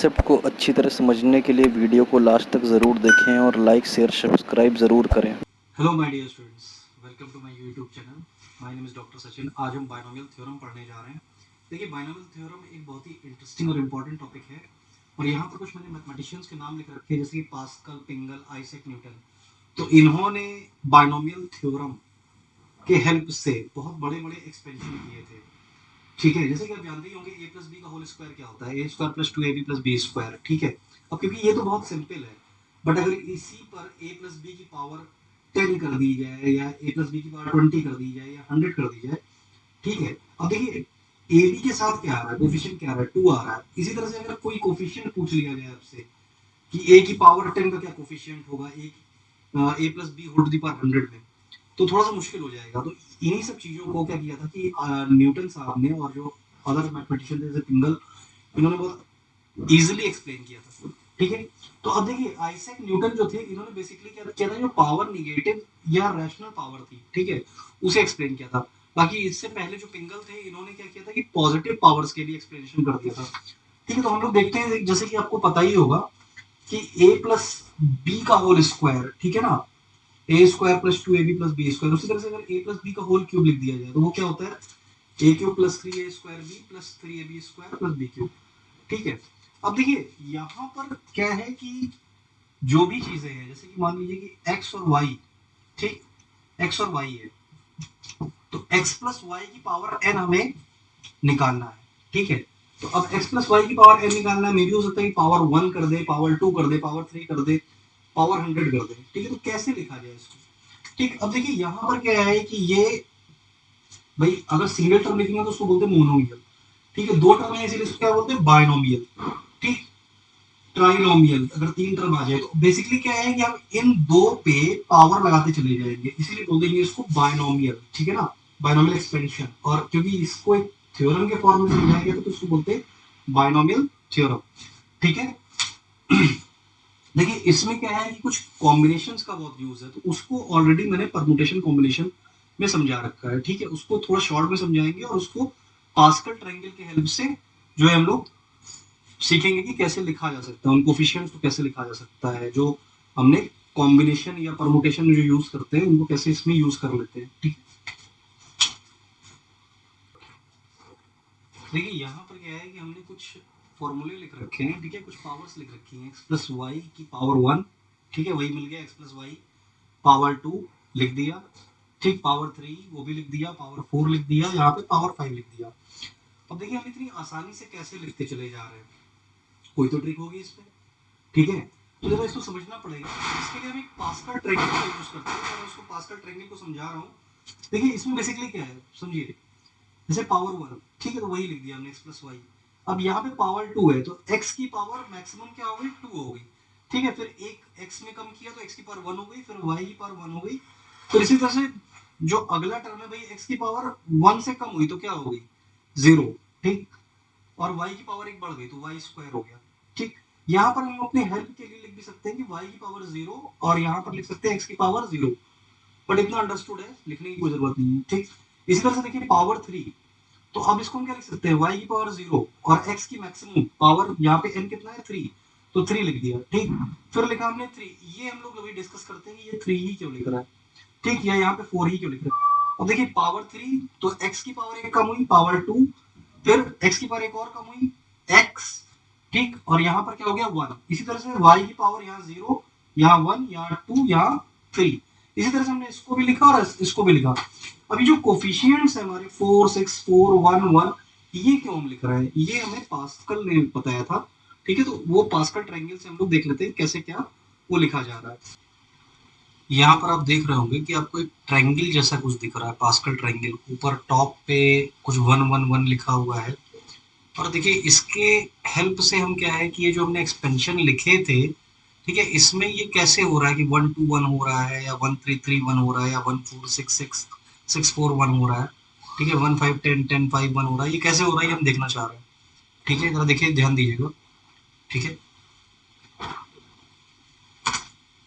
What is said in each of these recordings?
Concept को अच्छी तरह समझने के लिए वीडियो को लास्ट तक ज़रूर देखें और लाइक शेयर सब्सक्राइब ज़रूर करें। Hello my dear students, welcome to my YouTube channel. My name is doctor Sachin. आज हम बायनोमियल थ्योरम पढ़ने जा रहे हैं। देखिए, बायनोमियल थ्योरम एक बहुत ही इंटरेस्टिंग और इम्पोर्टेंट टॉपिक है और यहाँ पर कुछ मैंने मैथमेटिशियंस के नाम लिख रखे हैं, जैसे कि पास्कल, पिंगल, आइजैक न्यूटन। तो इन्होंने बायनोमियल थ्योरम के हेल्प से बहुत बड़े बड़े एक्सपेंशन किए थे। ठीक है, जैसे कि आप जानते ही होंगे ए प्लस बी का होल स्क्वायर क्या होता है, A square plus 2ab plus B square. ठीक है, अब क्योंकि ये तो बहुत सिंपल है, बट अगर इसी पर ए प्लस बी की पावर 10 कर दी जाए या ए प्लस बी की पावर 20 कर दी जाए या 100 कर दी जाए, ठीक है। अब देखिए, ए बी के साथ क्या आ रहा है, कोफिशिएंट क्या आ रहा है, 2 आ रहा है। इसी तरह से अगर कोई कोफिशिएंट पूछ लिया जाए आपसे कि ए की पावर 10 का क्या कोफिशिएंट होगा, A plus B whole to the power 100 में, तो थोड़ा सा मुश्किल हो जाएगा। तो इन्हीं सब चीजों को क्या किया था कि न्यूटन साहब ने और जो अदर मैथमेटिशियन थे जैसे पिंगल, इन्होंने बहुत इजीली एक्सप्लेन किया था। ठीक है, तो अब देखिए, आइजैक न्यूटन जो थे, इन्होंने बेसिकली क्या किया था, जो पावर निगेटिव या रैशनल पावर थी, ठीक है, उसे एक्सप्लेन किया था। बाकी इससे पहले जो पिंगल थे, इन्होंने क्या किया था कि पॉजिटिव पावर्स के लिए एक्सप्लेनेशन कर दिया था। ठीक है, तो हम लोग देखते हैं, जैसे कि आपको पता ही होगा कि ए प्लस बी का होल स्क्वायर, ठीक है ना, A square plus 2ab plus B square. उसी तरह से अगर ए प्लस बी का होल क्यूब लिख दिया जाए तो वो क्या होता है, A cube plus 3a square B plus 3ab square plus B cube. ठीक है, अब देखिए यहाँ पर क्या है कि जो भी चीजें हैं, जैसे कि मान लीजिए कि एक्स और वाई, ठीक, एक्स और वाई है, तो एक्स प्लस वाई की पावर एन हमें निकालना है। ठीक है, तो अब एक्स प्लस वाई की पावर एन निकालना है, मे भी हो सकता है कि पावर 1 कर दे, पावर 2 कर दे, पावर 3 कर दे, पावर 100 कर दे। ठीक है, तो कैसे लिखा जाए इसको। ठीक, अब देखिए यहाँ पर क्या है कि ये भाई अगर सिंगल टर्म लिखेंगे तो उसको बोलते हैं मोनोमियल। ठीक है, दो टर्म है इसीलिए इसको क्या बोलते हैं, बायनोमियल। ठीक, ट्राइनोमियल अगर 3 टर्म आ जाए तो बेसिकली क्या है कि हम इन दो पे पावर लगाते चले जाएंगे, इसीलिए बोल देंगे इसको बायनोमियल। ठीक है ना, बायनोमियल एक्सपेंशन। और क्योंकि इसको एक थ्योरम के फॉर्म में समझाया गया तो उसको बोलते हैं बायनोमियल थ्योरम। ठीक है, देखिए इसमें क्या है कि कुछ कॉम्बिनेशंस का बहुत यूज है, तो उसको ऑलरेडी मैंने परमुटेशन कॉम्बिनेशन में समझा रखा है। ठीक है, उसको थोड़ा शॉर्ट में समझाएंगे और उसको पास्कल ट्रायंगल के हेल्प से जो है हम लोग सीखेंगे कि कैसे लिखा जा सकता है, उन कोफिशिएंट्स को कैसे लिखा जा सकता है, जो हमने कॉम्बिनेशन या परमुटेशन में जो यूज करते हैं उनको कैसे इसमें यूज कर लेते हैं। ठीक, देखिए यहाँ पर क्या है कि हमने कुछ फॉर्मूले लिख रखे हैं। ठीक है, कुछ पावर्स लिख रखी हैं, एक्स प्लस वाई की पावर 1, ठीक है, वही मिल गया, एक्स प्लस वाई पावर 2 लिख दिया, ठीक, पावर 3 वो भी लिख दिया, पावर 4 लिख दिया, यहाँ पे पावर 5 लिख दिया। अब देखिए हम इतनी आसानी से कैसे लिखते चले जा रहे हैं, कोई तो ट्रिक होगी इसमें। ठीक है, तो जरा इसको समझना पड़ेगा। इसके लिए हम एक पास्कल ट्रायंगल का यूज करते हैं, तो मैं उसको पास्कल ट्रायंगल को समझा रहा हूँ। देखिए इसमें बेसिकली क्या है समझिए, जैसे पावर 1, ठीक है, तो वही लिख दिया हमने, एक्स प्लस वाई। अब यहाँ पे पावर 2 है तो x की पावर मैक्सिमम क्या हो गई, 2 हो गई। ठीक है, फिर एक x में कम किया तो x की पावर 1 हो गई, फिर y की पावर 1 हो गई। फिर इसी तरह से जो अगला टर्म है भाई, x की पावर 1 से कम हुई तो क्या हो गई, 0। ठीक, और y की पावर 1 बढ़ गई तो y स्क्वायर हो गया। ठीक, यहाँ पर हम अपने हेल्प के लिए लिख भी सकते हैं कि y की पावर 0 और यहाँ पर लिख सकते हैं x की पावर 0, बट इतना अंडरस्टूड है, लिखने की कोई जरूरत नहीं है। ठीक, इसी तरह से देखिए पावर 3, तो अब इसको हम क्या लिख सकते हैं, y की पावर 0 और x की मैक्सिमम पावर, यहाँ पे n कितना है 3, तो 3 लिख दिया। ठीक, फिर लिखा हमने 3, ये हम लोग अभी डिस्कस करते हैं कि ये 3 ही क्यों लिख रहा है, ठीक, या यहाँ पे 4 ही क्यों लिख रहा है। अब देखिए पावर 3, तो x की पावर 1 कम हुई, पावर 2, फिर x की पावर एक और कम हुई, x, ठीक, और यहाँ पर क्या हो गया 1। इसी तरह से y की पावर यहाँ 0, यहाँ 1, यहाँ 2, यहाँ 3। इसी तरह से हमने इसको भी लिखा और इसको भी लिखा। अभी जो कोफिशिएंट्स है हमारे 4, 6, 4, 1, 1, ये क्यों हम लिख रहे हैं, ये हमें पास्कल ने बताया था। ठीक है, तो वो पास्कल ट्रायंगल से हम लोग देख लेते हैं कैसे क्या वो लिखा जा रहा है। यहाँ पर आप देख रहे होंगे कि आपको एक ट्रायंगल जैसा कुछ दिख रहा है, पास्कल ट्रायंगल। ऊपर टॉप पे कुछ 1, 1, 1 लिखा हुआ है। और देखिए इसके हेल्प से हम क्या है कि ये जो हमने एक्सपेंशन लिखे थे, ठीक है, इसमें ये कैसे हो रहा है कि 1, 2, 1 हो रहा है, या 1, 3, 3, 1 हो रहा है, या 1, 4, 6, 6, 6, 4, 1 हो रहा है। ठीक है, 1, 5, 10, 10, 5, 1 हो रहा है, ये कैसे हो रहा है ये हम देखना चाह रहे हैं। ठीक है, जरा देखिए, ध्यान दीजिएगा। ठीक है,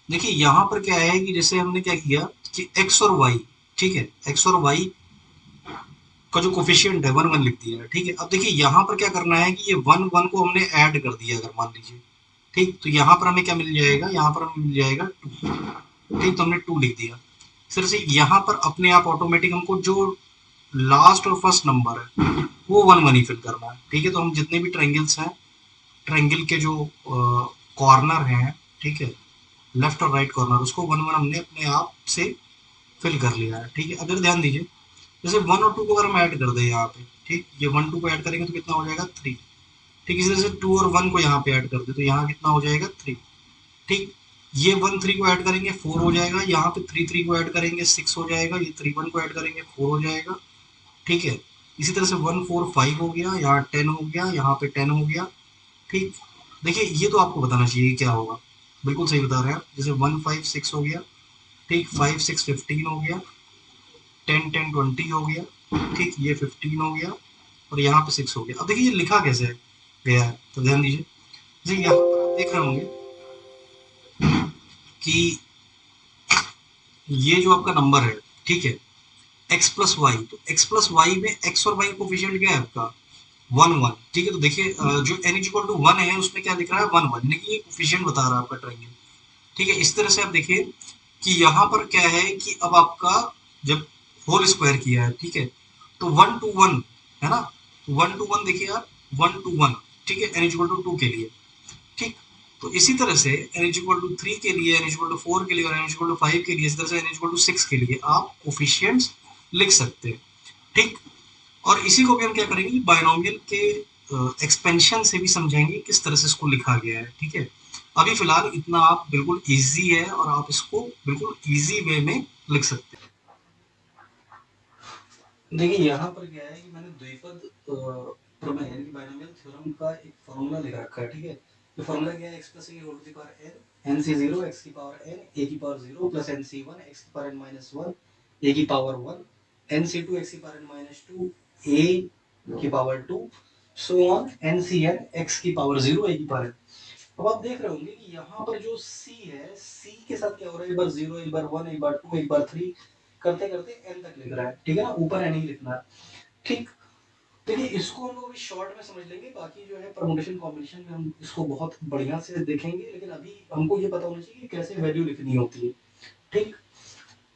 देखिए यहाँ पर क्या है कि जैसे हमने क्या किया कि x और y, ठीक है, x और y का जो कोफिशिएंट है 1 1 लिख दिया है, ठीक है। अब देखिए यहाँ पर क्या करना है कि ये 1 1 को हमने ऐड कर दिया अगर मान लीजिए, ठीक, तो यहाँ पर हमें क्या मिल जाएगा, यहाँ पर हमें मिल जाएगा 2, ठीक, तो हमने 2 लिख दिया। इस तरह से यहाँ पर अपने आप ऑटोमेटिक हमको जो लास्ट और फर्स्ट नंबर है वो 1 1 ही फिल करना है, ठीक है। तो हम जितने भी ट्रायंगल्स हैं, ट्रायंगल के जो कॉर्नर हैं, ठीक है, लेफ्ट और राइट कॉर्नर, उसको 1 1 हमने अपने आप से फिल कर लिया है, ठीक है। अब ध्यान दीजिए, जैसे 1 और 2 को अगर हम ऐड कर दें यहाँ पे, ठीक, ये 1 2 को ऐड करेंगे तो कितना हो जाएगा 3, ठीक। इसी तरह से 2 और 1 को यहाँ पे ऐड कर दे तो यहाँ कितना हो जाएगा 3, ठीक। ये 1 3 को ऐड करेंगे 4 हो जाएगा, यहाँ पे 3 3 को ऐड करेंगे 6 हो जाएगा, ये 3 1 को ऐड करेंगे 4 हो जाएगा, ठीक है। इसी तरह से 1 4 5 हो गया, यहाँ 10 हो गया, यहाँ पे 10 हो गया, ठीक। देखिए ये तो आपको बताना चाहिए क्या होगा, बिल्कुल सही बता रहे हैं आप। जैसे 1 5 6 हो गया, ठीक, 5 6 15 हो गया, 10 10 20 हो गया, ठीक, ये 15 हो गया और यहाँ पे 6 हो गया। अब देखिए ये लिखा कैसे है गया है, तो ध्यान दीजिए, जैसे यहाँ पर आप देख रहे होंगे कि ये जो आपका नंबर है, ठीक है, x प्लस वाई, तो x प्लस वाई में x और y कोफिशिएंट क्या है आपका 1 1, ठीक है। तो देखिए जो n इक्वल टू 1 है उसमें क्या दिख रहा है 1 1, यानी कि ये कोफिशिएंट बता रहा है आपका ट्रायंगल, ठीक है। इस तरह से आप देखिए कि यहाँ पर क्या है कि अब आपका जब होल स्क्वायर किया है, ठीक है, तो 1 टू 1 है ना, 1 टू 1 देखिए आप 1 टू 1, ठीक है, n इक्वल टू 2 के लिए, ठीक। तो इसी तरह से n इक्वल टू 3 के लिए, n इक्वल टू 4 के लिए और n इक्वल टू 5 के लिए, इसी तरह से n इक्वल टू 6 के लिए आप कोफिशिएंट्स लिख सकते हैं, ठीक। और इसी को भी हम क्या करेंगे, बायनोमियल के एक्सपेंशन से भी समझाएंगे किस तरह से इसको लिखा गया है, ठीक है। अभी फिलहाल इतना आप बिल्कुल इजी है और आप इसको बिल्कुल इजी वे में लिख सकते हैं। देखिए यहाँ पर क्या है कि मैंने द्विपद प्रमेय यानी कि बायनोमियल थ्योरम का एक फॉर्मूला लिख रखा है, ठीक है। तो फॉर्मूला क्या है, x plus a whole to the power n C 0 x की पावर n a की पावर 0 प्लस n सी 1 x की पावर n माइनस 1 a की पावर 1 n सी 2 x की पावर n माइनस 2 a की power 2 so on n C n x की power 0 a की power n। अब आप देख रहे होंगे कि यहाँ पर जो c है, c के साथ क्या हो रहा है, एक बार 0 एक बार 1 एक बार 2 एक बार 3 करते करते n तक लिख रहा है, ठीक है ना, ऊपर n ही लिखना है, ठीक। देखिए इसको हम लोग अभी शॉर्ट में समझ लेंगे, बाकी जो है परमुटेशन कॉम्बिनेशन में हम इसको बहुत बढ़िया से देखेंगे, लेकिन अभी हमको ये पता होना चाहिए कि कैसे वैल्यू लिखनी होती है, ठीक।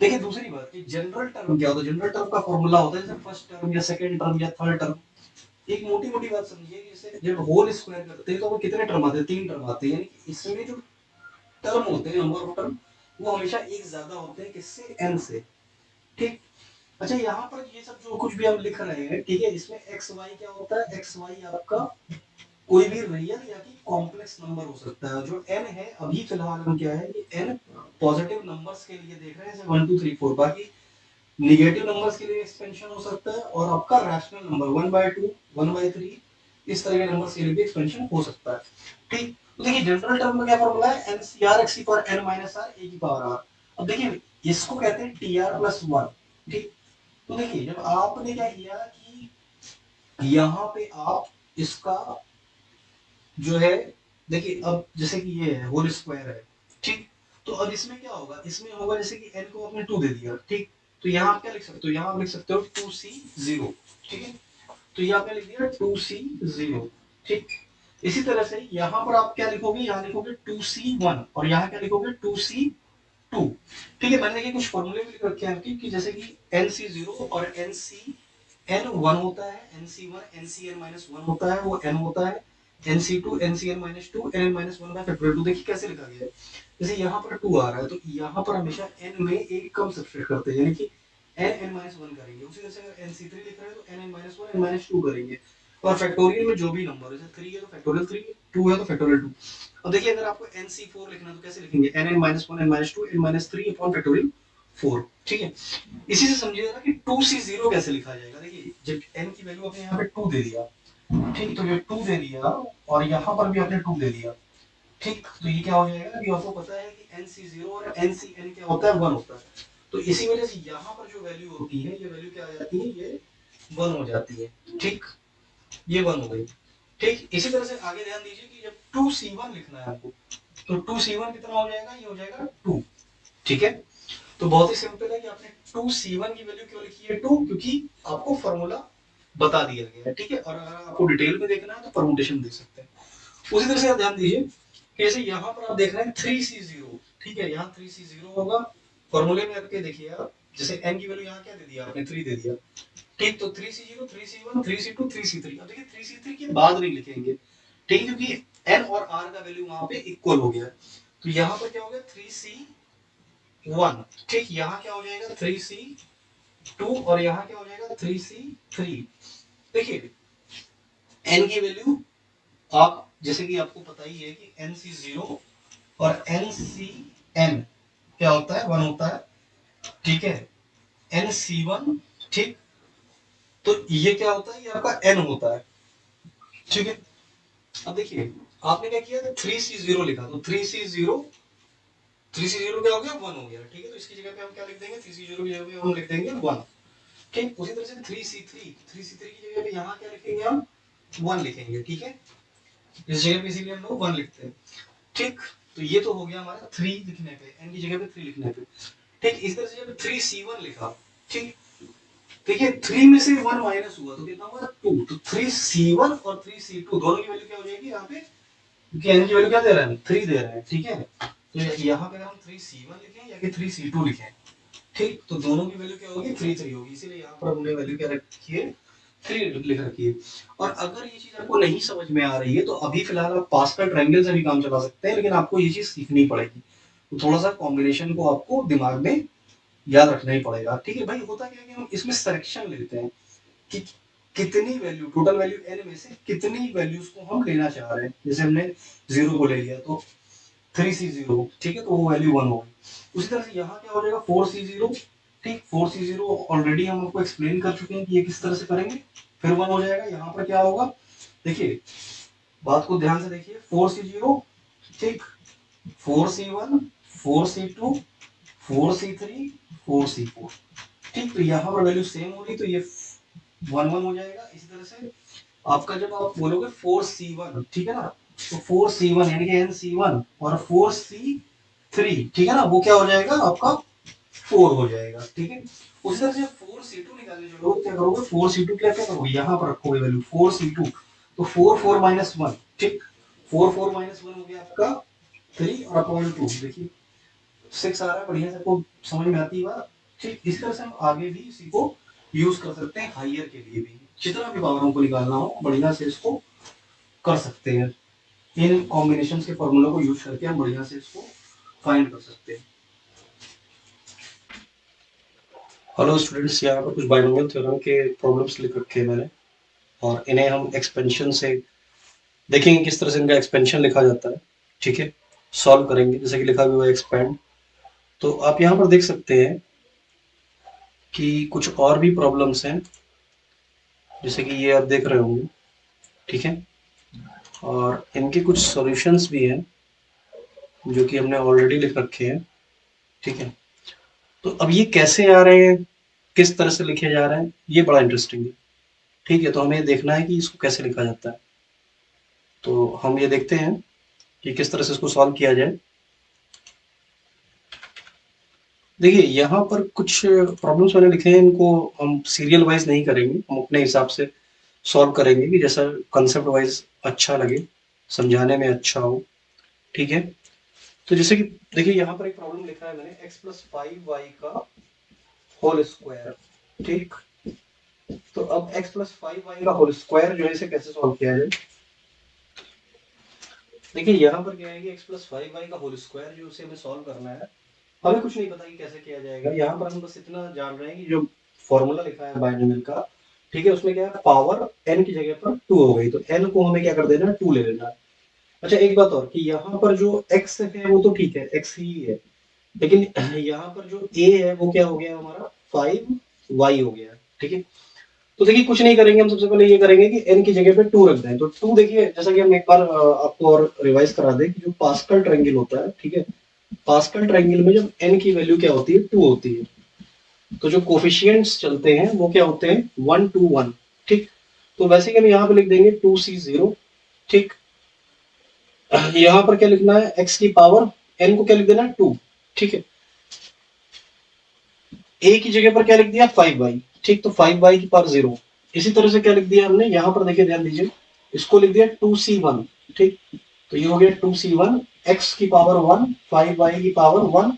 देखिए दूसरी बात कि जनरल टर्म क्या होता है, जनरल टर्म का फॉर्मूला होता है जैसे फर्स्ट टर्म या सेकंड टर्म या थर्ड टर्म। एक मोटी मोटी बात समझिए कि जैसे जब होल स्क्वायर करते हैं तो वो कितने टर्म आते हैं, 3 टर्म आते हैं, यानी कि इसमें जो टर्म होते हैं, नंबर ऑफ टर्म, वो हमेशा एक ज्यादा होते हैं किससे, n से, ठीक। अच्छा यहाँ पर ये सब जो कुछ भी हम लिख रहे हैं, ठीक है, इसमें एक्स वाई क्या होता है, एक्स वाई आपका कोई भी रियल या कि कॉम्प्लेक्स नंबर हो सकता है। जो n है अभी फिलहाल हम क्या है कि n पॉजिटिव नंबर्स के लिए देख रहे हैं, जैसे 1 2 3 4, बाकी निगेटिव नंबर्स के लिए एक्सपेंशन हो सकता है और आपका रैशनल नंबर 1/2 1/3 इस तरह के नंबर्स के लिए भी एक्सपेंशन हो सकता है, ठीक। तो देखिए जनरल टर्म में क्या फॉर्मूला है, NCR x की power n minus r a की पावर r। अब देखिए इसको कहते हैं TR प्लस 1, ठीक। तो देखिए जब आपने क्या किया कि यहाँ पे आप इसका जो है, देखिए अब जैसे कि ये है होल स्क्वायर है, ठीक। तो अब इसमें क्या होगा, इसमें होगा जैसे कि n को आपने 2 दे दिया, ठीक। तो यहाँ आप क्या लिख सकते हो, यहाँ आप लिख सकते हो 2c0, ठीक है। तो ये आपने लिख दिया 2c0, ठीक। इसी तरह से यहाँ पर आप क्या लिखोगे, यहाँ लिखोगे 2c1 और यहाँ क्या लिखोगे 2c2, ठीक है। मैंने देखिए कुछ फॉर्मूले भी लिख रखे हैं आपकी कि जैसे कि nc0 और nc1 होता है, nc1 ncn-1 होता है, वो n होता है, nc2 ncn-2 nn-1 bye factorial 2। देखिए कैसे लिखा गया है, जैसे यहाँ पर 2 आ रहा है तो यहाँ पर हमेशा n में एक कम सब्सट्रैक्ट करते हैं, यानी कि nn-1 करेंगे। उसी तरह से अगर nc3 लिख रहे हैं तो nn-1 n-2 करेंगे, और फैक्टोरियल में जो भी नंबर है, जैसे 3 है तो फैक्टोरियल 3, 2 है तो फैक्टोरियल 2। अब देखिए अगर आपको nc4 लिखना है तो कैसे लिखेंगे, nn-1 n-2 n-3 upon factorial 4, ठीक है। इसी से समझिएगा कि 2c0 कैसे लिखा जाएगा। देखिए जब n की वैल्यू आपने यहाँ पे 2 दे दिया, ठीक, तो ये 2 दे दिया और यहाँ पर भी आपने 2 दे दिया, ठीक। तो ये क्या हो जाएगा कि आपको पता है कि nc0 और ncn क्या होता है, 1 होता है। तो इसी वजह से यहाँ पर जो वैल्यू होती है, ये वैल्यू क्या आ जाती है, ये 1 हो जाती है, ठीक। ये 1 हो गई, ठीक। इसी तरह से आगे ध्यान दीजिए कि जब 2c1 लिखना है आपको, तो 2c1 कितना हो जाएगा, ये हो जाएगा 2, ठीक है। तो बहुत ही सिंपल है कि आपने 2c1 की वैल्यू क्यों लिखी है 2, क्योंकि आपको फॉर्मूला बता दिया गया है, ठीक है। और अगर आपको डिटेल में देखना है तो परमुटेशन देख सकते हैं। उसी तरह से आप ध्यान दीजिए कि जैसे यहाँ पर आप देख रहे हैं 3c0, ठीक है, यहाँ 3c0 होगा। फॉर्मूले में आपके देखिए आप, जैसे n की वैल्यू यहाँ क्या दे दिया आपने 3 दे दिया, ठीक। तो 3c0 3c1 3c2 3c3, अब देखिए 3c3 के बाद नहीं लिखेंगे, ठीक, क्योंकि n और r का वैल्यू वहां पे इक्वल हो गया। तो यहाँ पर क्या हो गया 3c1, ठीक, यहाँ क्या हो जाएगा 3c2 और यहाँ क्या हो जाएगा 3c3। देखिए n की वैल्यू आप जैसे कि आपको पता ही है कि NC0 और NCN क्या होता है 1 होता है, ठीक है। NC1, ठीक, तो ये क्या होता है, ये आपका N होता है, ठीक है। अब देखिए आपने क्या किया 3C0 लिखा, तो 3C0 क्या हो गया 1 हो गया, ठीक है। तो इसकी जगह पे हम क्या लिख देंगे 3C0 की जगह पे हम लिख देंगे 1, ठीक। उसी तरह से 3C3 की जगह पे यहाँ क्या लिखेंगे हम 1 लिखेंगे, ठीक है। इस जगह पे इसीलिए हम लोग 1 लिखते हैं, ठीक। तो ये तो हो गया हमारा 3 लिखने पे, n की जगह पे 3 लिखने पे, ठीक। इस तरह से जब 3c1 लिखा, ठीक, देखिए 3 में से 1 माइनस हुआ तो कितना हुआ 2, तो 3c1 और 3c2 दोनों की वैल्यू क्या हो जाएगी यहाँ पे, क्योंकि n की वैल्यू क्या दे रहा है 3 दे रहा है, ठीक है। तो यहाँ पे हम 3c1 लिखें या कि 3c2 लिखें, ठीक, तो दोनों की वैल्यू क्या होगी 3 होगी, इसीलिए यहाँ पर हमने वैल्यू क्या रखी है 3 लिख रखी है। और अगर ये चीज आपको नहीं समझ में आ रही है तो अभी फिलहाल आप पास्कल ट्रायंगल से भी काम चला सकते हैं, लेकिन आपको ये चीज सीखनी पड़ेगी, तो थोड़ा सा कॉम्बिनेशन को आपको दिमाग में याद रखना ही पड़ेगा, ठीक है भाई। होता क्या है कि हम इसमें सिलेक्शन लेते हैं कि कितनी वैल्यू, टोटल वैल्यू n में से कितनी वैल्यूज को हम लेना चाह रहे हैं। जैसे हमने 0 को ले लिया तो 3c0, ठीक है, तो वो वैल्यू 1 होगी। उसी तरह से यहाँ क्या हो जाएगा 4c0, ठीक, 4c0 ऑलरेडी हम आपको एक्सप्लेन कर चुके हैं कि ये किस तरह से करेंगे, फिर 1 हो जाएगा। यहाँ पर क्या होगा देखिए, बात को ध्यान से देखिए, 4c0, ठीक, 4c1 4c2 4c3 4c4, ठीक। तो यहाँ पर वैल्यू सेम होगी तो ये 1 हो जाएगा। इसी तरह से आपका जब आप बोलोगे 4c1, ठीक है ना, तो 4c1 यानी कि NC1 और 4c3, ठीक है ना, वो क्या हो जाएगा आपका 4 हो जाएगा, ठीक है। उसी तरह से 4c2 निकालने चलोगे क्या करोगे 4c2 क्या क्या करोगे, यहाँ पर रखोगे वैल्यू 4c2, तो 4 4 माइनस 1, ठीक, 4 4 माइनस 1 हो गया आपका 3 और अपॉन 2, देखिए 6 आ रहा है, बढ़िया से आपको समझ में आती है बात, ठीक। इस तरह से हम आगे भी इसी को यूज कर सकते हैं, हाइयर के लिए भी जितना भी पावरों को निकालना हो बढ़िया से इसको कर सकते हैं। इन कॉम्बिनेशन के फॉर्मूला को यूज करके हम बढ़िया से इसको फाइंड कर सकते हैं। हेलो स्टूडेंट्स, यहाँ पर कुछ बाइनोमियल थ्योरम के प्रॉब्लम्स लिख रखे हैं मैंने, और इन्हें हम एक्सपेंशन से देखेंगे किस तरह से इनका एक्सपेंशन लिखा जाता है, ठीक है। सॉल्व करेंगे जैसे कि लिखा हुआ है एक्सपेंड। तो आप यहाँ पर देख सकते हैं कि कुछ और भी प्रॉब्लम्स हैं, जैसे कि ये आप देख रहे होंगे, ठीक है, और इनके कुछ सॉल्यूशंस भी हैं जो कि हमने ऑलरेडी लिख रखे हैं, ठीक है। तो अब ये कैसे आ रहे हैं, किस तरह से लिखे जा रहे हैं, ये बड़ा इंटरेस्टिंग है, ठीक है। तो हमें देखना है कि इसको कैसे लिखा जाता है, तो हम ये देखते हैं कि किस तरह से इसको सॉल्व किया जाए। देखिए यहाँ पर कुछ प्रॉब्लम्स मैंने लिखे हैं, इनको हम सीरियल वाइज नहीं करेंगे, हम अपने हिसाब से सॉल्व करेंगे कि जैसा कंसेप्ट वाइज अच्छा लगे, समझाने में अच्छा हो, ठीक है। तो जैसे कि देखिए यहाँ पर एक प्रॉब्लम लिखा है मैंने, x प्लस 5y का होल स्क्वायर, ठीक। तो अब x प्लस 5y का होल स्क्वायर जो है इसे कैसे सॉल्व किया जाए। देखिए यहाँ पर क्या है कि x प्लस 5y का होल स्क्वायर जो उसे हमें सॉल्व करना है, हमें कुछ नहीं पता कि कैसे किया जाएगा। यहाँ पर हम बस इतना जान रहे हैं कि जो फॉर्मूला लिखा है बाइनोमियल का, ठीक है, उसमें क्या है पावर n की जगह पर 2 हो गई, तो n को हमें क्या कर देना है 2 ले लेना है। अच्छा एक बात और कि यहाँ पर जो x है वो तो ठीक है x ही है, लेकिन यहाँ पर जो a है वो क्या हो गया हमारा 5y हो गया, ठीक है। तो देखिए कुछ नहीं करेंगे, हम सबसे पहले ये करेंगे कि n की जगह पे 2 रख दें। तो 2 देखिए जैसा कि हम एक बार आपको और रिवाइज करा दें कि जो पास्कल ट्रायंगल होता है, ठीक है, पास्कल ट्रायंगल में जब n की वैल्यू क्या होती है 2 होती है, तो जो कोफिशिएंट्स चलते हैं वो क्या होते हैं 1 2 1, ठीक। तो वैसे ही हम यहाँ पे लिख देंगे 2c0, ठीक। यहाँ पर क्या लिखना है x की पावर n को क्या लिख देना है 2, ठीक है। ए की जगह पर क्या लिख दिया 5y, ठीक, तो 5y की पावर 0। इसी तरह से क्या लिख दिया हमने यहाँ पर, देखिए ध्यान दीजिए, इसको लिख दिया 2c1, ठीक, तो ये हो गया 2c1 x की पावर 1 5y की पावर 1,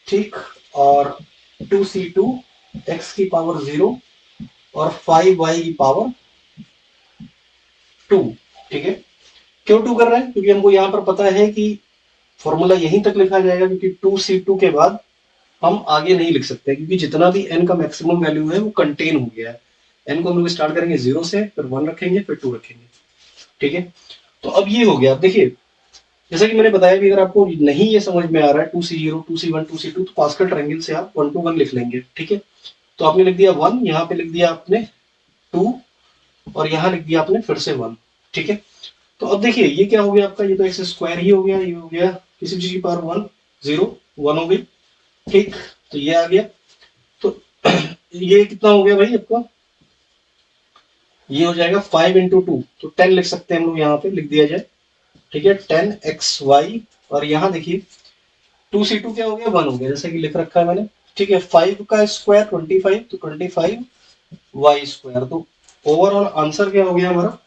ठीक, और 2c2 x की पावर 0 और 5y की पावर 2, ठीक है। क्यों 2 कर रहे हैं? क्योंकि हमको यहाँ पर पता है कि फॉर्मूला यहीं तक लिखा जाएगा, क्योंकि 2c2 के बाद हम आगे नहीं लिख सकते, क्योंकि जितना भी n का मैक्सिमम वैल्यू है वो कंटेन हो गया है। n को हम लोग स्टार्ट करेंगे 0 से, फिर 1 रखेंगे, फिर 2 रखेंगे, ठीक है। तो अब ये हो गया। अब देखिए, जैसा कि मैंने बताया कि अगर आपको नहीं ये समझ में आ रहा है 2c0 2c1 2c2, तो पास्कल ट्रायंगल से आप 1 to 1 लिख लेंगे, ठीक है। तो आपने लिख दिया 1, यहाँ पे लिख दिया आपने 2, और यहाँ लिख दिया आपने फिर से 1, ठीक है। तो अब देखिए ये क्या हो गया आपका, ये तो एक्स स्क्वायर ही हो गया, ये हो गया किसी चीज की पावर 1 0 1 हो गई, ठीक, तो ये आ गया। तो ये कितना हो गया भाई आपका, ये हो जाएगा 5 इंटू 2, तो 10 लिख सकते हैं हम लोग, यहाँ पे लिख दिया जाए, ठीक है, 10xy। और यहाँ देखिए 2c2 क्या हो गया 1 हो गया, जैसा कि लिख रखा है मैंने, ठीक है। 5 का स्क्वायर 25, तो 25y स्क्वायर। तो ओवरऑल आंसर क्या हो गया हमारा,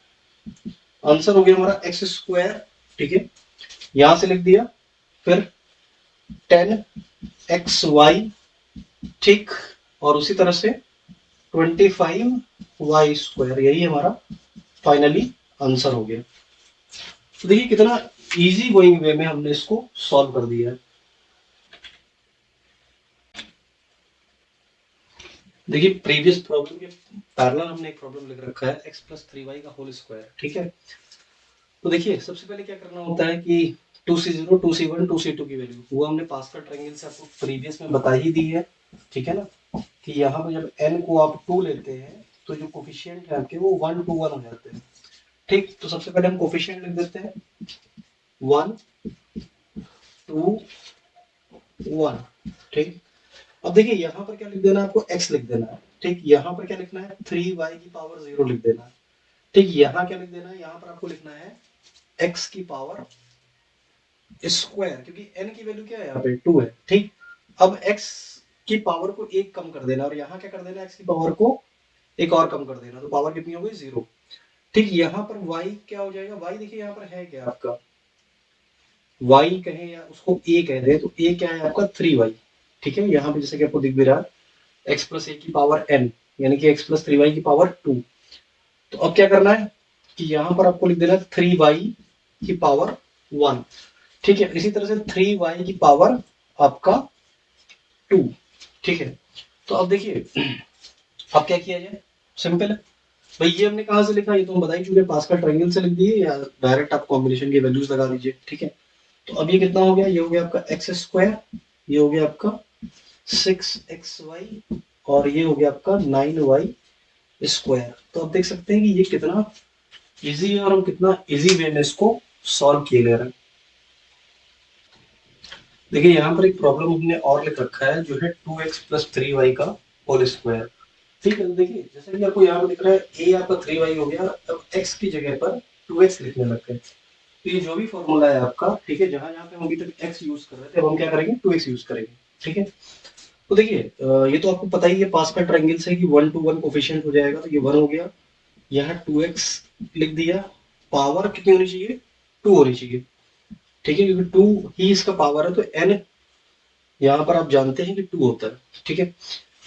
आंसर हो गया हमारा एक्स स्क्वायर, ठीक है, यहां से लिख दिया, फिर 10xy, ठीक, और उसी तरह से 25y स्क्वायर, यही हमारा फाइनली आंसर हो गया। तो देखिए कितना इजी गोइंग वे में हमने इसको सॉल्व कर दिया है। देखिए प्रीवियस प्रॉब्लम के पैरेलल हमने एक प्रॉब्लम लिख रखा है x प्लस 3y का होल स्क्वायर, ठीक है। तो देखिए सबसे पहले क्या करना होता है कि 2c0 2c1 2c2 की वैल्यू वो हमने पास्कल ट्रायंगल से आपको प्रीवियस में बता ही दी है, ठीक है ना, कि यहाँ पे जब n को आप 2 लेते हैं तो जो कोफिशिएंट है आपके वो 1 to 1 हो जाते हैं, ठीक। तो सबसे पहले हम कोफिशिएंट लिख देते हैं 1 2 1, ठीक। अब देखिए यहाँ पर क्या लिख देना है आपको, x लिख देना है, ठीक। यहाँ पर क्या लिखना है 3y की पावर 0 लिख देना है, ठीक। यहाँ क्या लिख देना है, यहाँ पर आपको लिखना है x की पावर स्क्वायर, क्योंकि n की वैल्यू क्या है यहाँ पे 2 है, ठीक। अब x की पावर को एक कम कर देना, और यहाँ क्या कर देना, x की पावर को एक और कम कर देना, तो पावर कितनी हो गई 0, ठीक। यहाँ पर y क्या हो जाएगा, y देखिए यहाँ पर है क्या आपका, y कहें या उसको a कह दें, तो a क्या है आपका 3y, ठीक है। यहाँ पे जैसे कि आपको दिख भी रहा है x प्लस a की पावर n, यानी कि x प्लस 3y की पावर 2। तो अब क्या करना है कि यहाँ पर आपको लिख देना 3y की पावर 1, ठीक है। इसी तरह से 3y की पावर आपका 2, ठीक है। तो अब देखिए अब क्या किया जाए, सिंपल है भाई, ये हमने कहाँ से लिखा, ये तो हम बता ही चुके, पास्कल ट्रायंगल से लिख दिए, या डायरेक्ट आप कॉम्बिनेशन की वैल्यूज लगा दीजिए, ठीक है। तो अब ये कितना हो गया, ये हो गया आपका एक्स स्क्वायर, ये हो गया आपका 6xy, और ये हो गया आपका 9y स्क्वायर। तो आप देख सकते हैं कि ये कितना इजी है और हम कितना इजी वे में इसको सॉल्व किए ले रहे हैं। देखिए यहाँ पर एक प्रॉब्लम हमने और लिख रखा है, जो है 2x प्लस 3y का होल स्क्वायर, ठीक है। तो देखिए जैसे कि आपको यहाँ पर दिख रहा है a आपका 3y हो गया, अब x की जगह पर 2x लिखने लग गए। तो ये जो भी फॉर्मूला है आपका, ठीक है, जहां जहां पे हम अभी तक x यूज कर रहे थे, अब हम क्या करेंगे 2x यूज करेंगे, ठीक है। तो देखिए ये तो आपको पता ही है पास्कल ट्रायंगल से कि 1 to 1 कोफिशिएंट हो जाएगा, तो ये 1 हो गया, यहाँ 2x लिख दिया, पावर कितनी होनी चाहिए 2 होनी चाहिए, ठीक है, क्योंकि 2 ही इसका पावर है, तो n यहाँ पर आप जानते हैं कि 2 होता है, ठीक है।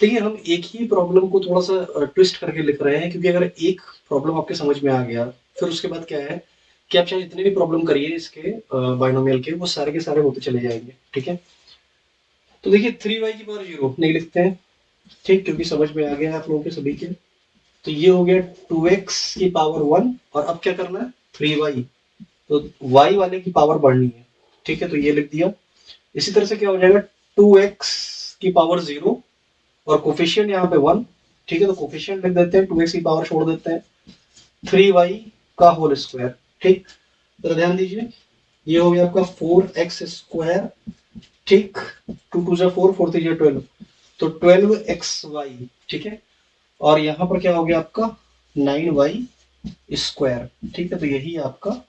देखिए हम एक ही प्रॉब्लम को थोड़ा सा ट्विस्ट करके लिख रहे हैं, क्योंकि अगर एक प्रॉब्लम आपके समझ में आ गया, फिर उसके बाद क्या है कि आप चाहे जितने भी प्रॉब्लम करिए इसके बाइनोमियल के, वो सारे के सारे होते चले जाएंगे, ठीक है। तो देखिए 3y की पावर 0 नहीं लिखते हैं, ठीक, क्योंकि समझ में आ गया है आप लोगों के सभी के। तो ये हो गया 2x की पावर 1, और अब क्या करना है 3y, तो y वाले की पावर बढ़नी है, ठीक है, तो ये लिख दिया। इसी तरह से क्या हो जाएगा 2x की पावर 0, और कोफिशिएंट यहाँ पे 1, ठीक है, तो कोफिशिएंट लिख देते हैं, 2x की पावर छोड़ देते हैं, 3y का होल स्क्वायर, ठीक। तो ध्यान दीजिए ये हो गया आपका 4x स्क्वायर, ठीक, 2 2 जा 4 4 3 जा 12, तो 12xy, ठीक है। और यहाँ पर क्या हो गया आपका 9y स्क्वायर, ठीक है, तो यही आपका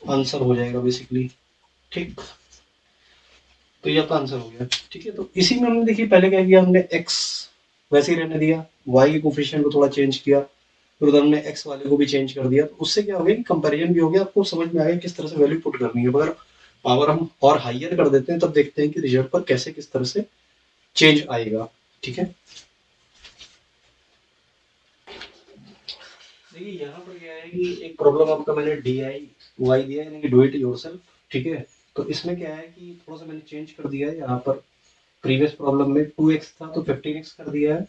आंसर हो जाएगा बेसिकली, ठीक। तो ये आपका आंसर हो गया। ठीक है, तो इसी में हमने देखिए पहले क्या किया, हमने x वैसे ही रहने दिया, y के कोफिशिएंट को थोड़ा चेंज किया, फिर उधर हमने x वाले को भी चेंज कर दिया। तो उससे क्या हो गया कि कंपैरिजन भी हो गया, आपको समझ में आ गया किस तरह से वैल्यू पुट करनी है। अगर पावर हम और हाइयर कर देते हैं तब देखते हैं कि रिजल्ट पर कैसे किस तरह से चेंज आएगा। ठीक है, देखिए यहाँ पर क्या है कि एक प्रॉब्लम आपका मैंने डी आई वाई दिया है, यानी कि डू इट योरसेल्फ। ठीक है, तो इसमें क्या है कि थोड़ा सा मैंने चेंज कर दिया है। यहाँ पर प्रीवियस प्रॉब्लम में 2x था तो 15x कर दिया है,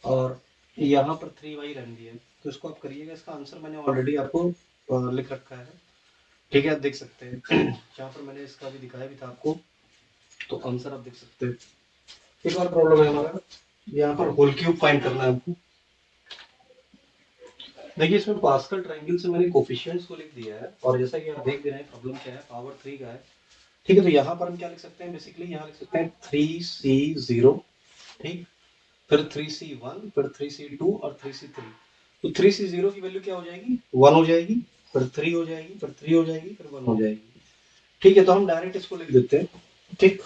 और यहाँ पर 3y रहने दिया है। तो इसको आप करिएगा, इसका आंसर मैंने ऑलरेडी आपको लिख रखा है। ठीक है, आप देख सकते हैं यहाँ पर मैंने इसका भी दिखाया भी था आपको, तो आंसर आप देख सकते हैं। एक और प्रॉब्लम है हमारा, यहाँ पर होल क्यूब फाइंड करना है आपको। देखिए इसमें पास्कल ट्रायंगल से मैंने कोफिशिएंट्स को लिख दिया है, और जैसा कि आप देख रहे हैं प्रॉब्लम क्या है, पावर 3 का है। ठीक है, तो यहाँ पर हम क्या लिख सकते हैं, बेसिकली यहाँ लिख सकते हैं 3c0, ठीक, फिर 3c1, फिर 3c2 और 3c3। तो 3c0 की वैल्यू क्या हो जाएगी, 1 हो जाएगी, फिर 3 हो जाएगी, फिर 3 हो जाएगी, फिर 1 हो जाएगी। ठीक है, तो हम डायरेक्ट इसको लिख देते हैं। ठीक,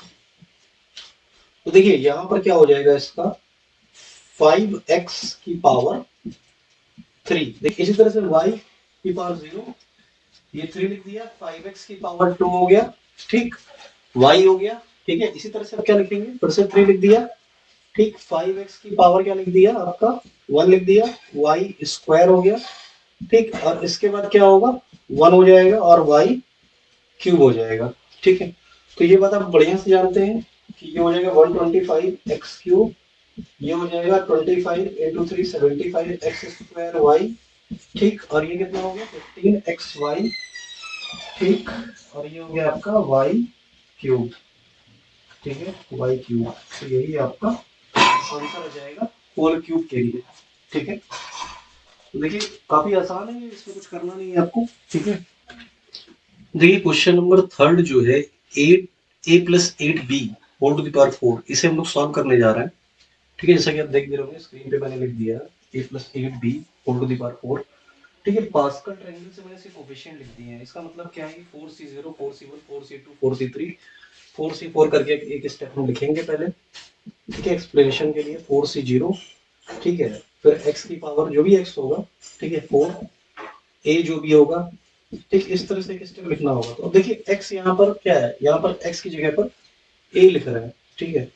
तो देखिए यहाँ पर क्या हो जाएगा इसका, 5x की पावर 3। देखिए इसी तरह से y की पावर 0, ये 3 लिख दिया, 5x की पावर 2 हो गया, ठीक, y हो गया। ठीक है, इसी तरह से आप क्या लिखेंगे, फिर से 3 लिख दिया, ठीक, 5x की पावर क्या लिख दिया आपका, 1 लिख दिया, y स्क्वायर हो गया, ठीक, और इसके बाद क्या होगा, 1 हो जाएगा और y क्यूब हो जाएगा। ठीक है, तो ये बात आप बढ़िया से जानते हैं कि ये हो जाएगा 125x क्यूब, ये हो जाएगा 25 इंटू 3 75 एक्स स्क्वायर वाई, ठीक, और ये कितना हो गया 15 एक्स वाई, ठीक, और ये हो गया आपका वाई क्यूब। ठीक है, वाई क्यूब, तो यही आपका आंसर हो जाएगा होल क्यूब के लिए। ठीक है, तो देखिए काफी आसान है, इसमें कुछ करना नहीं है आपको। ठीक है, देखिए क्वेश्चन नंबर थर्ड जो है, 8a+8b whole to the power 4, इसे हम लोग सॉल्व करने जा रहे हैं। ठीक है, जैसा कि आप देख भी रहे होंगे स्क्रीन पे मैंने लिख दिया a+8b whole to the power 4। ठीक है, पास्कल ट्रायंगल से मैंने सिर्फ कोफिशिएंट लिख दिए हैं। इसका मतलब क्या है कि 4c0, 4c1, 4c2, 4c3, 4c4 करके एक स्टेप हम लिखेंगे पहले। ठीक है, एक्सप्लेनेशन के लिए 4c0, ठीक है, फिर x की पावर जो भी x होगा, ठीक है, 4, a जो भी होगा, ठीक, इस तरह से एक स्टेप लिखना होगा। तो अब देखिए x यहाँ पर क्या है, यहाँ पर x की जगह पर a लिख रहा है। ठीक है,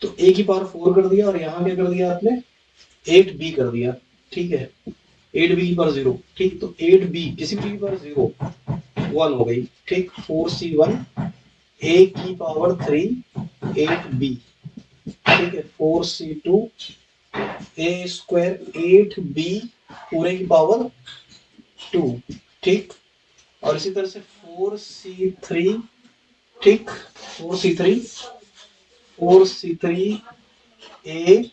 तो a की पावर 4 कर दिया, और यहाँ क्या कर दिया आपने, 8b कर दिया। ठीक है, 8b की पावर 0, ठीक, तो 8b किसी भी की पावर 0 1 हो गई, ठीक, 4c1 a की पावर 3 8b, ठीक है, 4c2 a स्क्वायर 8b पूरे की पावर 2, ठीक, और इसी तरह से 4c3, ठीक, 4c3 a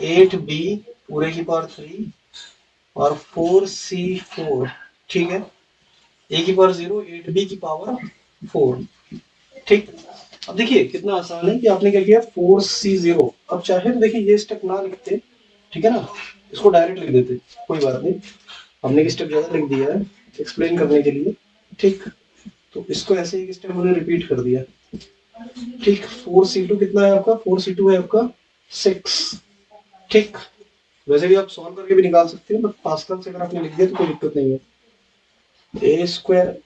8b पूरे की पावर 3, और 4c4, ठीक है, a की पावर 0 8b की पावर 4। ठीक, अब देखिए कितना आसान है कि आपने क्या किया, 4c0, अब चाहे तो देखिए ये स्टेप ना लिखते, ठीक है ना, इसको डायरेक्ट लिख देते, कोई बात नहीं, हमने एक स्टेप ज्यादा लिख दिया है एक्सप्लेन करने के लिए। ठीक, तो इसको ऐसे एक स्टेप हमने रिपीट कर दिया। ठीक, 4c2 कितना है आपका, 4c2 है आपका 6। ठीक, वैसे भी आप सॉल्व करके भी निकाल सकते हैं, बट पास्कल से अगर आपने लिख दिया तो कोई दिक्कत नहीं है। ए स्क्वायर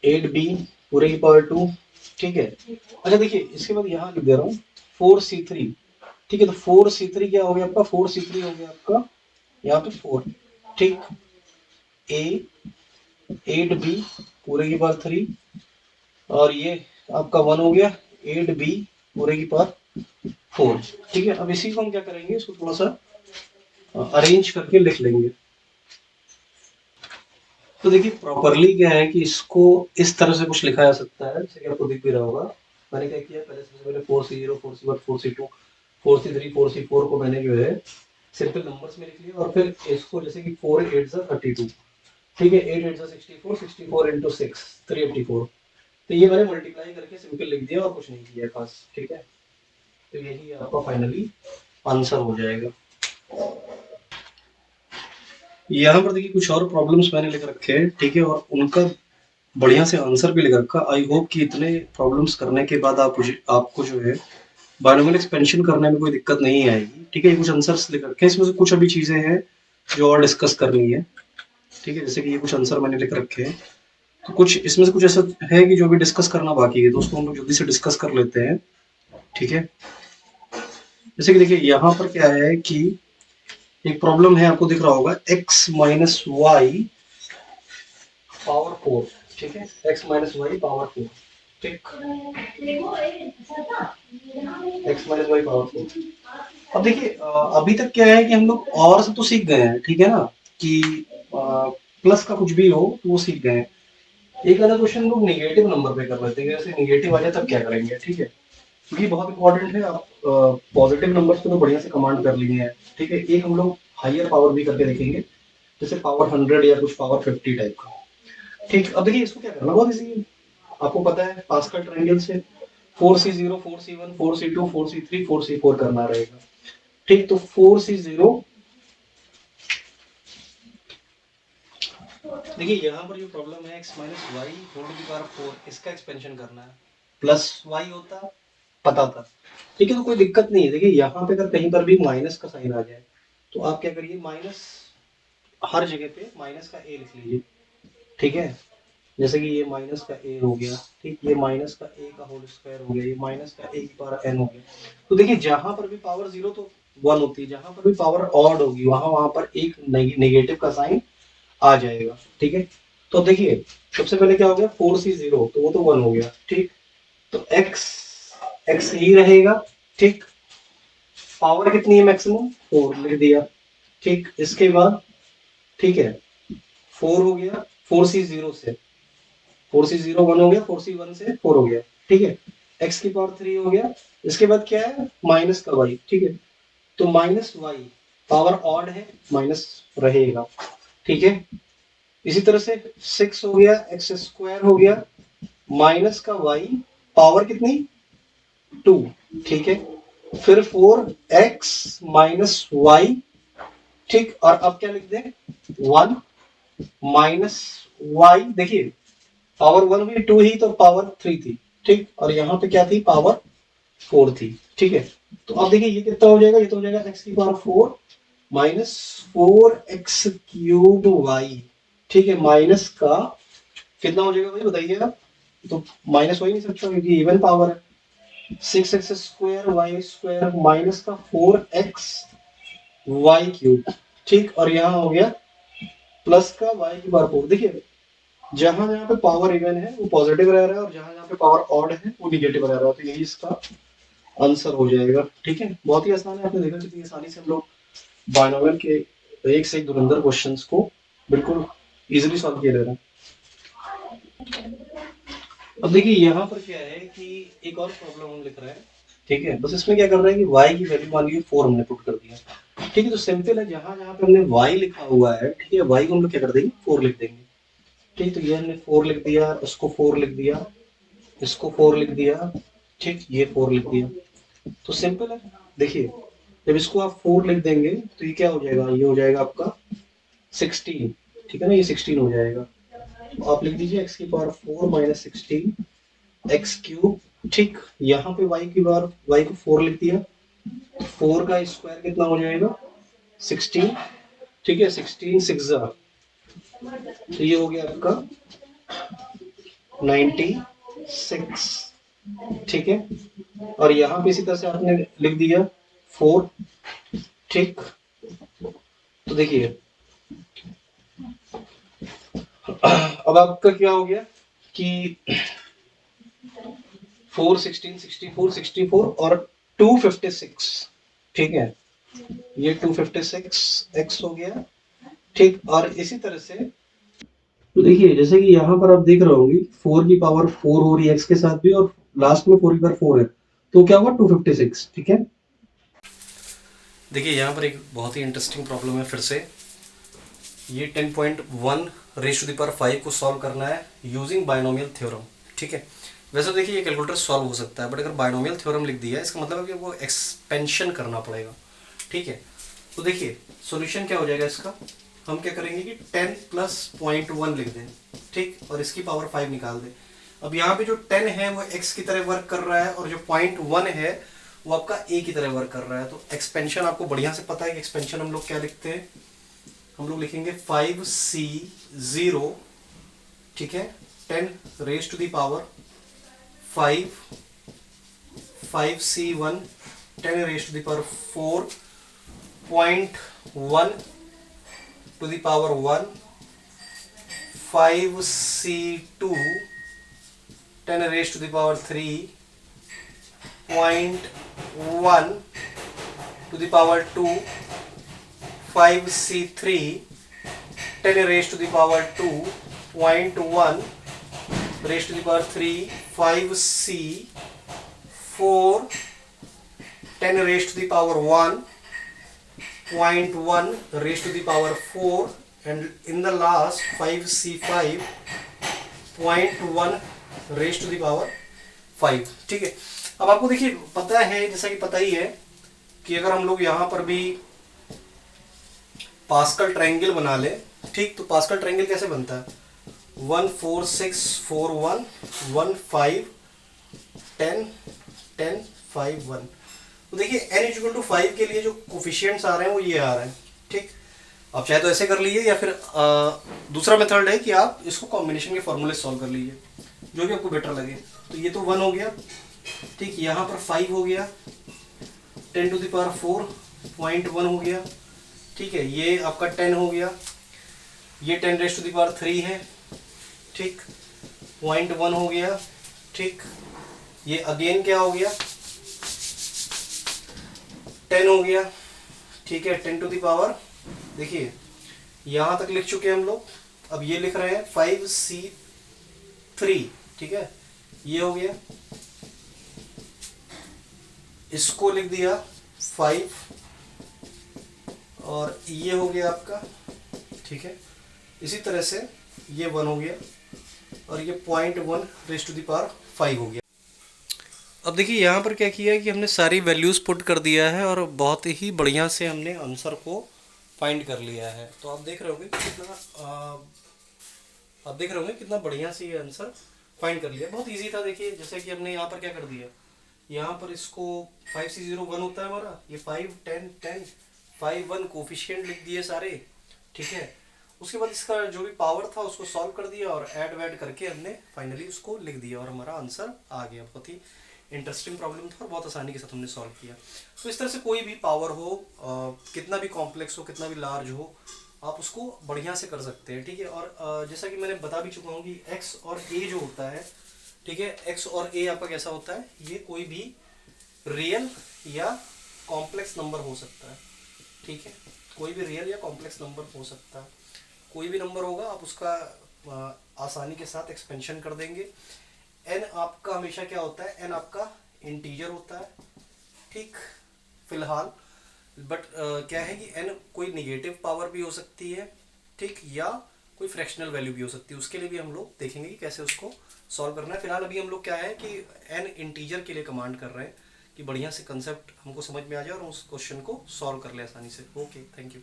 8b पूरे की पावर 2, ठीक है। अच्छा देखिए इसके बाद यहाँ लिख दे रहा हूँ 4c3, ठीक है, तो 4c3 क्या हो गया आपका, 4c3 हो गया आपका यहाँ पे 4, ठीक, a 8b पूरे की पावर 3, और ये आपका 1 हो गया 8b पूरे की पावर 4। ठीक है, अब इसी को हम क्या करेंगे, इसको थोड़ा सा अरेंज करके लिख लेंगे। तो देखिए प्रॉपरली क्या है कि इसको इस तरह से कुछ लिखा जा सकता है, जैसे कि आपको दिख भी रहा होगा। मैंने क्या किया, पहले सबसे पहले 4c0, 4c1, 4c2, 4c3, 4c4 को मैंने जो है सिंपल नंबर्स में लिख लिया, और फिर इसको जैसे कि 4 8 32, ठीक है, 8 8 64, 64 इंटू 6 384, तो ये मैंने मल्टीप्लाई करके सिंपल लिख दिया और कुछ नहीं किया खास। ठीक है, तो यही आपका फाइनली आंसर हो जाएगा। यहाँ पर देखिए कुछ और प्रॉब्लम्स मैंने लिख रखे हैं, ठीक है, और उनका बढ़िया से आंसर भी लिख रखा। आई होप कि इतने प्रॉब्लम्स करने के बाद आपको जो है बायनोमियल एक्सपेंशन करने में कोई दिक्कत नहीं आएगी। ठीक है, ये कुछ आंसर्स लिख रखे हैं, इसमें से कुछ अभी चीजें हैं जो और डिस्कस करनी है। ठीक है, जैसे कि ये कुछ आंसर मैंने लिख रखे हैं, तो कुछ इसमें से कुछ ऐसा है कि जो अभी डिस्कस करना बाकी है, तो उसको हम लोग जल्दी से डिस्कस कर लेते हैं। ठीक है, जैसे कि देखिए यहाँ पर क्या है कि एक प्रॉब्लम है, आपको दिख रहा होगा x माइनस वाई पावर 4। ठीक है, x माइनस वाई पावर 4। ठीक, x माइनस वाई पावर 4। अब देखिए अभी तक क्या है कि हम लोग और सब तो सीख गए हैं, ठीक है ना, कि प्लस का कुछ भी हो तो वो सीख गए हैं। एक आधा क्वेश्चन लोग नेगेटिव नंबर पे कर लेते हैं, जैसे नेगेटिव आ जाए तब क्या करेंगे। ठीक है, क्योंकि बहुत इंपॉर्टेंट है। आप पॉजिटिव नंबर्स पे तो बढ़िया से कमांड कर लिए हैं। ठीक है, एक हम लोग हायर पावर भी करके देखेंगे, जैसे पावर 100 या कुछ पावर 50 टाइप का। ठीक, अब देखिए इसको क्या करना बहुत इजी है। आपको पता है पास्कल ट्रायंगल से 4C0 4C1 4C2 4C3 4C4 करना रहेगा। ठीक, तो 4C0, देखिए यहाँ पर जो प्रॉब्लम है x minus y whole to the power 4, इसका एक्सपेंशन करना है। प्लस वाई होता पता था। ठीक है, तो कोई दिक्कत नहीं है। देखिए यहाँ पे अगर कहीं पर भी माइनस का साइन आ जाए तो आप क्या करिए, माइनस हर जगह पे माइनस का ए लिख लीजिए। ठीक है, जैसे कि ये माइनस का ए हो गया। ठीक, ये माइनस का ए का होल स्क्वायर हो गया, ये माइनस का ए की पावर एन हो गया। तो देखिए जहां पर भी पावर जीरो तो वन होती है, जहां पर भी पावर ऑड होगी वहां वहां पर एक नेगेटिव का साइन आ जाएगा। ठीक है, तो देखिए सबसे पहले क्या हो गया, 4C0 तो वो तो वन हो गया। ठीक, तो x x ही रहेगा। ठीक, पावर कितनी है मैक्सिमम, 4 लिख दिया। ठीक, इसके बाद ठीक है 4 हो गया, 4C0 से 4C0 1 हो गया, 4C1 से 4 हो गया। ठीक है, x की पावर 3 हो गया। इसके बाद क्या है, माइनस का y। ठीक है, तो माइनस वाई पावर ऑड है, माइनस रहेगा। ठीक है, इसी तरह से 6 हो गया, एक्स स्क्वायर हो गया, माइनस का वाई पावर कितनी 2। ठीक है, फिर 4x माइनस वाई। ठीक, और अब क्या लिख दें, 1 माइनस वाई। देखिए पावर 1 हुई, 2 ही तो पावर 3 थी। ठीक, और यहाँ पे क्या थी, पावर 4 थी। ठीक है, तो अब देखिए ये कितना हो जाएगा, ये तो हो जाएगा x की power 4 minus 4x cube Y. ठीक है, माइनस का कितना हो जाएगा भाई बताइए आप, तो माइनस हो ही नहीं सकता क्योंकि इवन पावर है। 6x square Y square minus का 4x वाई क्यूब। ठीक, और यहाँ हो गया प्लस का y की पावर 4। देखिए जहां जहां पे पावर इवन है वो पॉजिटिव रह रहा है, और जहां जहां पे पावर ऑड है वो निगेटिव रह रहा है, तो यही इसका आंसर हो जाएगा। ठीक है, बहुत ही आसान है। आपने देखा कितनी आसानी से हम लोग बायनोमियल के एक से एक धुरंधर क्वेश्चंस को बिल्कुल इजीली सॉल्व किए ले रहे हैं। अब देखिए यहाँ पर क्या है कि एक और प्रॉब्लम हम लिख रहे हैं। ठीक है, बस इसमें क्या कर रहे हैं कि y की वैल्यू मान लीजिए 4 हमने पुट कर दिया। ठीक है, तो सिंपल है, जहां जहां पे हमने y लिखा हुआ है, ठीक है, y को हम लोग क्या कर देंगे 4 लिख देंगे। ठीक, तो ये हमने 4 लिख दिया, इसको 4 लिख दिया, इसको 4 लिख दिया। ठीक, ये 4 लिख दिया, तो सिंपल है। देखिए जब इसको आप 4 लिख देंगे तो ये क्या हो जाएगा, ये हो जाएगा आपका 16। ठीक है ना, ये 16 हो जाएगा। तो आप लिख दीजिए x की पावर 4 माइनस 16 एक्स क्यूब। ठीक, यहाँ पे y की पावर y को 4 लिख दिया, 4 का स्क्वायर कितना हो जाएगा 16। ठीक है, 16 6 तो ये हो गया आपका 96। ठीक है, और यहाँ पे इसी तरह से आपने लिख दिया 4। ठीक, तो देखिए अब आपका क्या हो गया कि 4 16 64 64 और 256। ठीक है, ये 256 x हो गया। ठीक, और इसी तरह से तो देखिए जैसे कि यहाँ पर आप देख रहे होंगे 4 की पावर 4 हो रही है x के साथ भी, और लास्ट में 4 की पावर 4 है, तो क्या हुआ 256। ठीक है, देखिए यहाँ पर एक बहुत ही इंटरेस्टिंग प्रॉब्लम है। फिर से ये 10.1 रेज़ टू द पावर 5 को सॉल्व करना है यूजिंग बायनोमियल थ्योरम। ठीक है, वैसे देखिए ये कैलकुलेटर सॉल्व हो सकता है, बट अगर बायनोमियल थ्योरम लिख दिया है इसका मतलब है कि वो एक्सपेंशन करना पड़ेगा। ठीक है, तो देखिए सॉल्यूशन क्या हो जाएगा इसका, हम क्या करेंगे कि 10 प्लस 0.1 लिख दें। ठीक, और इसकी पावर 5 निकाल दें। अब यहाँ पे जो 10 है वो x की तरह वर्क कर रहा है और जो 0.1 है वो आपका a की तरह वर्क कर रहा है। तो एक्सपेंशन आपको बढ़िया से पता है कि एक्सपेंशन हम लोग क्या लिखते हैं, हम लोग लिखेंगे 5c0, ठीक है, 10 raise to the power 5, 5c1 10 raise to the power 4, 0.1 to the power 1, 5c2 10 raised to the power 3, 0.1 to the power 2, 5c3 10 raised to the power 2, 0.1 raised to the power 3, 5c4 10 raised to the power 1, 0.1 raised to the power 4, and in the last 5c5 0.1 raise to the power 5, ठीक है। अब आपको देखिए पता है, जैसा कि पता ही है कि अगर हम लोग यहाँ पर भी पास्कल ट्रायंगल बना ले, ठीक, तो पास्कल ट्रायंगल कैसे बनता है, 1 4 6 4 1 1 5 10 10 5 1। तो देखिए n इक्वल टू 5 के लिए जो कोफिशिएंट्स आ रहे हैं वो ये आ रहे हैं, ठीक। आप चाहे तो ऐसे कर लीजिए या फिर दूसरा मेथड है कि आप इसको कॉम्बिनेशन के फॉर्मूले सॉल्व कर लीजिए, जो भी आपको बेटर लगे। तो ये तो 1 हो गया, ठीक, यहाँ पर 5 हो गया, 10 टू द पावर 4 0.1 हो गया, ठीक है, ये आपका 10 हो गया, ये 10 रेज टू द पावर 3 है, ठीक, 0.1 हो गया, ठीक, ये अगेन क्या हो गया 10 हो गया, ठीक है, 10 टू द पावर, देखिए यहाँ तक लिख चुके हैं हम लोग। अब ये लिख रहे हैं 5c3, ठीक है, ये हो गया, इसको लिख दिया 5 और ये हो गया आपका, ठीक है, इसी तरह से ये 1 हो गया और ये 0.1 रेज टू द पावर 5 हो गया। अब देखिए यहाँ पर क्या किया है कि हमने सारी वैल्यूज पुट कर दिया है और बहुत ही बढ़िया से हमने आंसर को फाइंड कर लिया है। तो आप देख रहे होंगे कितना बढ़िया से ये आंसर फाइंड कर लिया, बहुत इजी था। देखिए जैसे कि हमने यहाँ पर क्या कर दिया, यहाँ पर इसको 5c0 1 होता है हमारा, ये 5 10 10 5 1 कोफिशिएंट लिख दिए सारे, ठीक है। उसके बाद इसका जो भी पावर था उसको सॉल्व कर दिया और ऐड वैड करके हमने फाइनली उसको लिख दिया और हमारा आंसर आ गया। बहुत ही इंटरेस्टिंग प्रॉब्लम था और बहुत आसानी के साथ हमने सॉल्व किया। तो इस तरह से कोई भी पावर हो, कितना भी कॉम्प्लेक्स हो, कितना भी लार्ज हो, आप उसको बढ़िया से कर सकते हैं, ठीक है। और जैसा कि मैंने बता भी चुका हूँ कि x और a जो होता है, ठीक है, x और a आपका कैसा होता है, ये कोई भी रियल या कॉम्प्लेक्स नंबर हो सकता है, ठीक है, कोई भी रियल या कॉम्प्लेक्स नंबर हो सकता है। कोई भी नंबर होगा आप उसका आसानी के साथ एक्सपेंशन कर देंगे। n आपका हमेशा क्या होता है, n आपका इंटीजर होता है, ठीक, फिलहाल। बट क्या है कि n कोई निगेटिव पावर भी हो सकती है, ठीक, या कोई फ्रैक्शनल वैल्यू भी हो सकती है। उसके लिए भी हम लोग देखेंगे कि कैसे उसको सॉल्व करना है। फिलहाल अभी हम लोग क्या है कि n इंटीजर के लिए कमांड कर रहे हैं कि बढ़िया से कंसेप्ट हमको समझ में आ जाए और उस क्वेश्चन को सॉल्व कर ले आसानी से। Okay, thank you.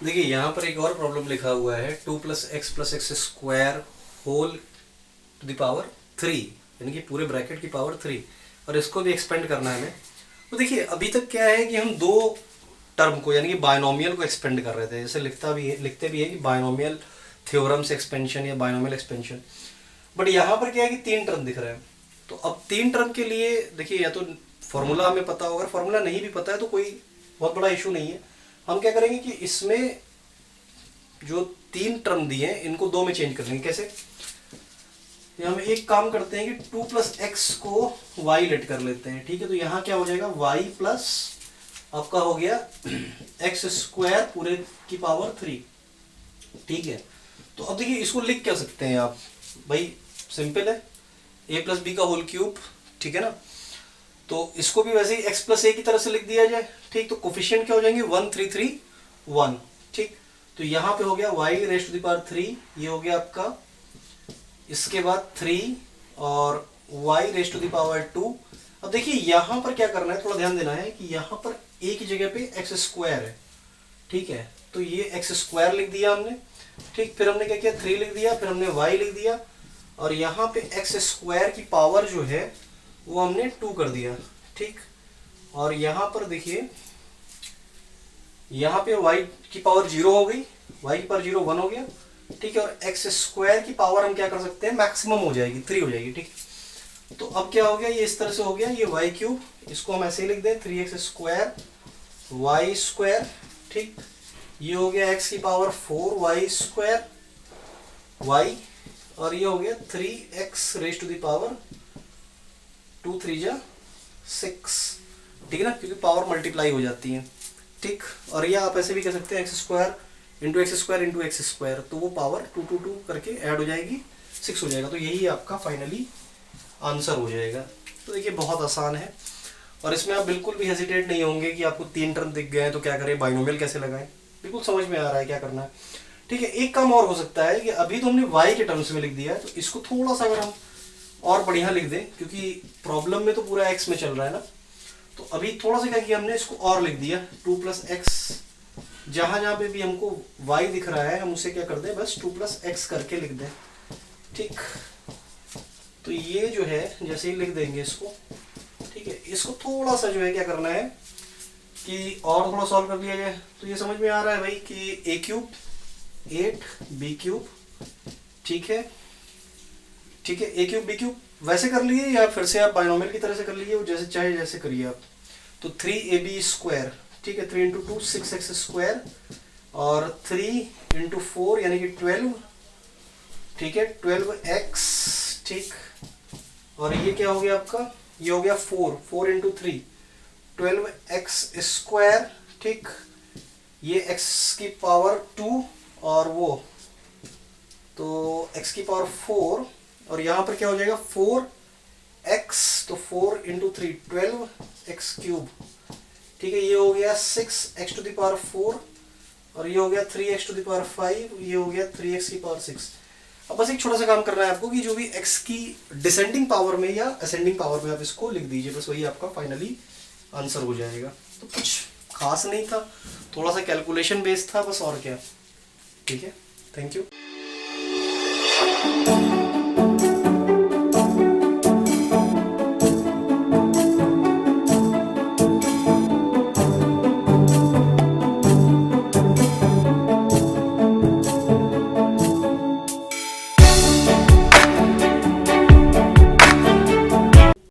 देखिए यहाँ पर एक और प्रॉब्लम लिखा हुआ है 2 + x square whole to the power 3, यानी कि पूरे ब्रैकेट की पावर 3, और इसको भी एक्सपेंड करना है हमें। तो देखिए अभी तक क्या है कि हम दो टर्म को यानी कि बायनोमियल को एक्सपेंड कर रहे थे, जैसे लिखते भी है कि बायनोमियल थ्योरम से एक्सपेंशन या बायनोमियल एक्सपेंशन। बट यहाँ पर क्या है कि 3 टर्म दिख रहे हैं। तो अब 3 टर्म के लिए देखिए या तो फॉर्मूला हमें पता होगा, फॉर्मूला नहीं भी पता है तो कोई बहुत बड़ा इशू नहीं है। हम क्या करेंगे कि इसमें जो 3 टर्म दिए हैं इनको 2 में चेंज कर लेंगे। कैसे, हम एक काम करते हैं कि 2 + x को y लेट कर लेते हैं, ठीक है। तो यहाँ क्या हो जाएगा, y प्लस आपका हो गया x स्क्वायर पूरे की पावर 3, ठीक है। तो अब देखिए इसको लिख क्या सकते हैं आप, भाई सिंपल है, a + b का होल क्यूब, ठीक है ना। तो इसको भी वैसे ही x + a की तरह से लिख दिया जाए, ठीक। तो कोफिशिएंट क्या हो जाएंगे 1 3 3 1, ठीक। तो यहाँ पे हो गया y raise to the power 3, ये हो गया आपका, इसके बाद 3 और y raise to the power 2। अब देखिए यहाँ पर क्या करना है, थोड़ा ध्यान देना है कि यहाँ पर a की जगह पे x स्क्वायर है, ठीक है। तो ये x स्क्वायर लिख दिया हमने। ठीक, फिर हमने क्या किया, 3 लिख दिया, फिर हमने y लिख दिया, और यहाँ पे एक्स स्क्वायर की पावर जो है वो हमने 2 कर दिया। ठीक, और यहाँ पर देखिए, यहाँ पे y की पावर 0 हो गई, y की पावर 0 1 हो गया। ठीक है, और एक्स स्क्वायर की पावर हम क्या कर सकते हैं, मैक्सिमम हो जाएगी, 3 हो जाएगी। ठीक, तो अब क्या हो गया, ये इस तरह से हो गया, ये y क्यूब, इसको हम ऐसे ही लिख दें 3x स्क्वायर y स्क्वायर। ठीक, ये हो गया x की पावर 4 y स्क्वायर y, और ये हो गया 3x raise to the power 2 3 जा 6। ठीक है ना, क्योंकि पावर मल्टीप्लाई हो जाती है। ठीक, और ये आप ऐसे भी कह सकते हैं x square into x square into x square, तो वो पावर 2 2 2 करके ऐड हो जाएगी, 6 हो जाएगा। तो यही आपका फाइनली आंसर हो जाएगा। तो देखिए बहुत आसान है, और इसमें आप बिल्कुल भी हेजिटेट नहीं होंगे कि आपको 3 टर्म दिख गए हैं तो क्या करें, बाइनोमियल कैसे लगाएं, बिल्कुल समझ में आ रहा है क्या करना है। ठीक है, एक काम और हो सकता है कि अभी तो हमने y के टर्म्स में लिख दिया है, तो इसको थोड़ा सा अगर हम और बढ़िया लिख दें, क्योंकि प्रॉब्लम में तो पूरा x में चल रहा है ना, तो अभी थोड़ा सा क्या किया हमने, इसको और लिख दिया 2 + x, जहां जहां पे भी हमको y दिख रहा है हम उसे क्या कर दें, बस 2 + x करके लिख दें। ठीक, तो ये जो है जैसे ही लिख देंगे इसको, ठीक है, इसको थोड़ा सा जो है क्या करना है कि और थोड़ा सॉल्व कर लिया जाए। तो ये समझ में आ रहा है भाई कि a³ 8 b³, ठीक है, ठीक है, a³ b³ वैसे कर लिए, या फिर से आप बाइनोमियल की तरह से कर लीजिए, वो जैसे चाहे जैसे करिए आप। तो 3ab स्क्वायर, ठीक है, 3 × 2 6x स्क्वायर, और 3 × 4 यानी कि 12, ठीक है, 12x। ठीक, और ये क्या हो गया आपका, ये हो गया 4 × 3 12x स्क्वायर। ठीक, ये x की पावर 2, और वो तो x की पावर 4, और यहाँ पर क्या हो जाएगा 4x, तो 4 × 3 12x³। ठीक है, ये हो गया 6x⁴, और ये हो गया 3x⁵, ये हो गया 3x की पावर 6। अब बस एक छोटा सा काम करना है आपको कि जो भी x की डिसेंडिंग पावर में या असेंडिंग पावर में आप इसको लिख दीजिए, बस वही आपका फाइनली आंसर हो जाएगा। तो कुछ खास नहीं था, थोड़ा सा कैलकुलेशन बेस्ड था बस, और क्या। ठीक है, थैंक यू।